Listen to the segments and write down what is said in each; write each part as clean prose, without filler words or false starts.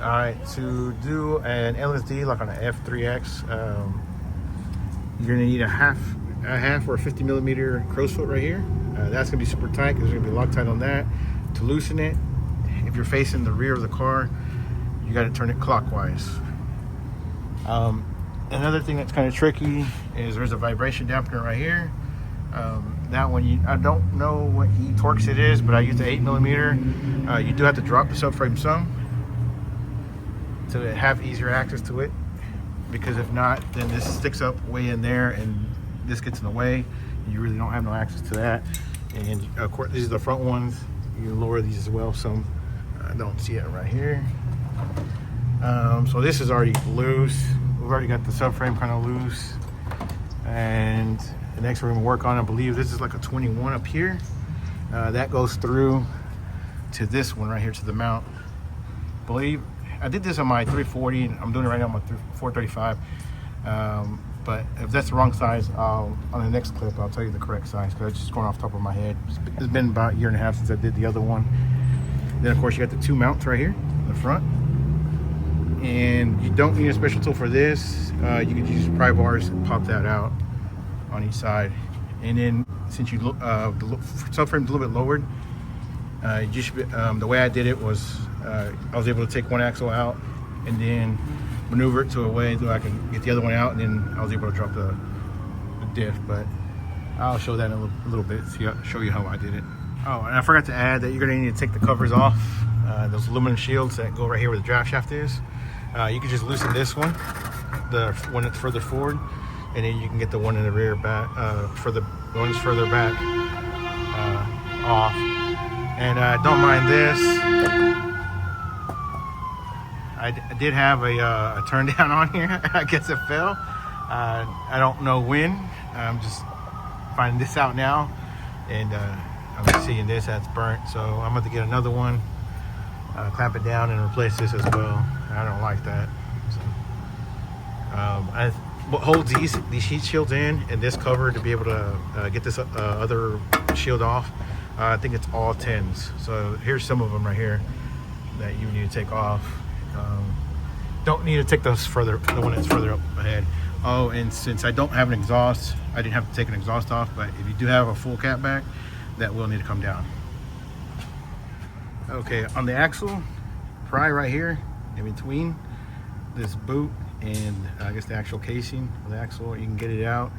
All right, to do an LSD like on an F3X, you're gonna need a half or a 50 millimeter crow's foot right here. That's gonna be super tight because there's gonna be Loctite on that. To loosen it, if you're facing the rear of the car, you got to turn it clockwise. Another thing that's kind of tricky is there's a vibration dampener right here. That one, I don't know what E-Torx it is, but I use the 8 millimeter. You do have to drop the subframe some to have easier access to it, because if not, then this sticks up way in there and this gets in the way. You really don't have no access to that. And of course, these are the front ones. You lower these as well. Some I don't see it right here. So this is already loose. We've already got the subframe kind of loose. And the next we're gonna work on, I believe this is like a 21 up here. That goes through to this one right here, to the mount. I believe I did this on my 340. I'm doing it right now on my 435. But if that's the wrong size, on the next clip I'll tell you the correct size, because it's just going off the top of my head. It's been about a year and a half since I did the other one. Then of course you got the two mounts right here in the front, and you don't need a special tool for this. You could use pry bars and pop that out on each side. And then since you the subframe's a little bit lowered, you should be, the way I did it was I was able to take one axle out and then maneuver it to a way so I can get the other one out, and then I was able to drop the diff. But I'll show that in a little bit, show you how I did it. Oh, and I forgot to add that you're gonna need to take the covers off, those aluminum shields that go right here where the draft shaft is. You can just loosen this one, the one that's further forward, and then you can get the one in the rear back, the ones further back off. And don't mind this. I did have a turn down on here. I guess it fell. I don't know when. I'm just finding this out now, and I'm seeing this that's burnt. So I'm going to get another one, clamp it down, and replace this as well. I don't like that. So, what holds these heat shields in and this cover to be able to get this other shield off, I think it's all 10s. So here's some of them right here that you need to take off. Don't need to take those further, the one that's further up ahead. Oh, and since I don't have an exhaust, I didn't have to take an exhaust off, but if you do have a full cap back, that will need to come down. Okay, on the axle, pry right here in between this boot and I guess the actual casing of the axle, you can get it out.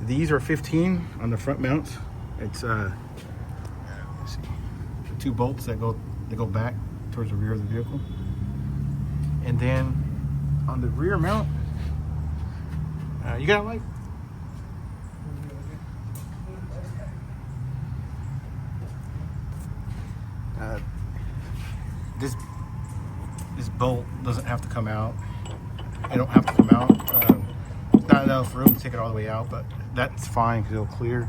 These are 15 on the front mounts. It's let's see, the two bolts that go back towards the rear of the vehicle. And then on the rear mount, you got like this bolt doesn't have to come out. It don't have to come out. It's not enough room to take it all the way out, but that's fine because it'll clear.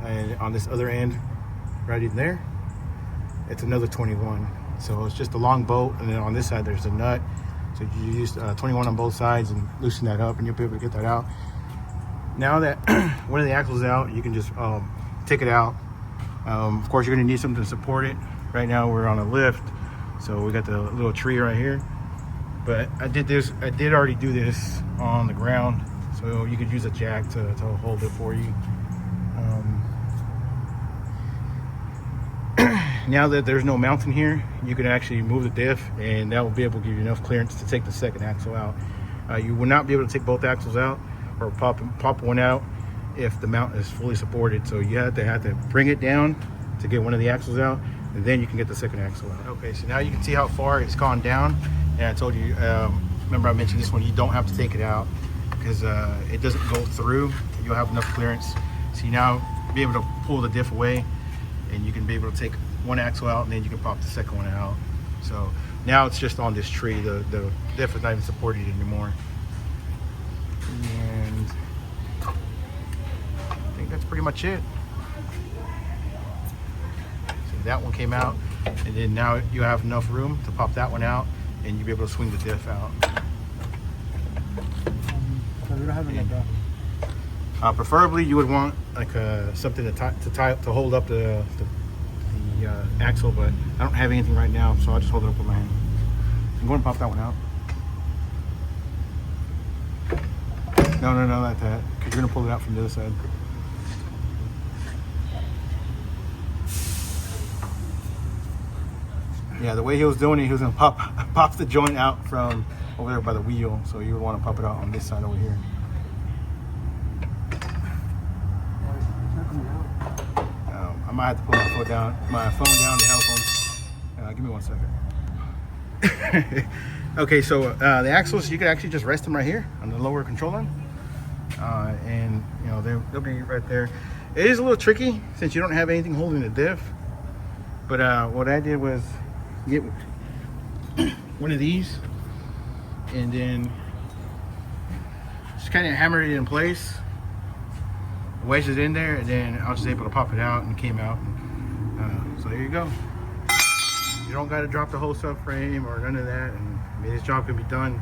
And on this other end, right in there, it's another 21. So it's just a long bolt, and then on this side there's a nut. So you use 21 on both sides and loosen that up, and you'll be able to get that out. Now that one of the axles is out, you can just take it out. Of course, you're going to need something to support it. Right now we're on a lift, so we got the little tree right here. But I did already do this on the ground, so you could use a jack to hold it for you. Now that there's no mounting here, you can actually move the diff, and that will be able to give you enough clearance to take the second axle out. You will not be able to take both axles out or pop one out if the mount is fully supported. So you have to bring it down to get one of the axles out, and then you can get the second axle out. Okay, so now you can see how far it's gone down. And I told you, remember I mentioned this one, you don't have to take it out because it doesn't go through. You'll have enough clearance. So you now be able to pull the diff away, and you can be able to take one axle out, and then you can pop the second one out. So now it's just on this tree. The diff is not even supported anymore. And I think that's pretty much it. So that one came out, and then now you have enough room to pop that one out, and you'll be able to swing the diff out. So we don't have it like preferably you would want like something to hold up the axle, but I don't have anything right now, so I'll just hold it up with my hand. I'm going to pop that one out. No, not that. Because you're going to pull it out from the other side. Yeah, the way he was doing it, he was going to pop the joint out from over there by the wheel. So you would want to pop it out on this side over here. I might have to put my phone down to help him. Give me 1 second. Okay, so the axles, you could actually just rest them right here on the lower control line. And you know, they'll be right there. It is a little tricky since you don't have anything holding the diff. But what I did was get one of these and then just kind of hammer it in place, wedge it in there, and then I was just able to pop it out and it came out. So there you go. You don't got to drop the whole subframe or none of that, and I mean, this job can be done.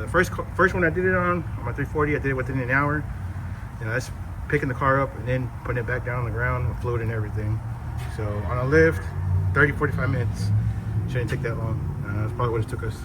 The first one I did it on my 340, I did it within an hour. You know, that's picking the car up and then putting it back down on the ground with fluid and everything. So on a lift, 30-45 minutes. Shouldn't take that long. That's probably what it took us.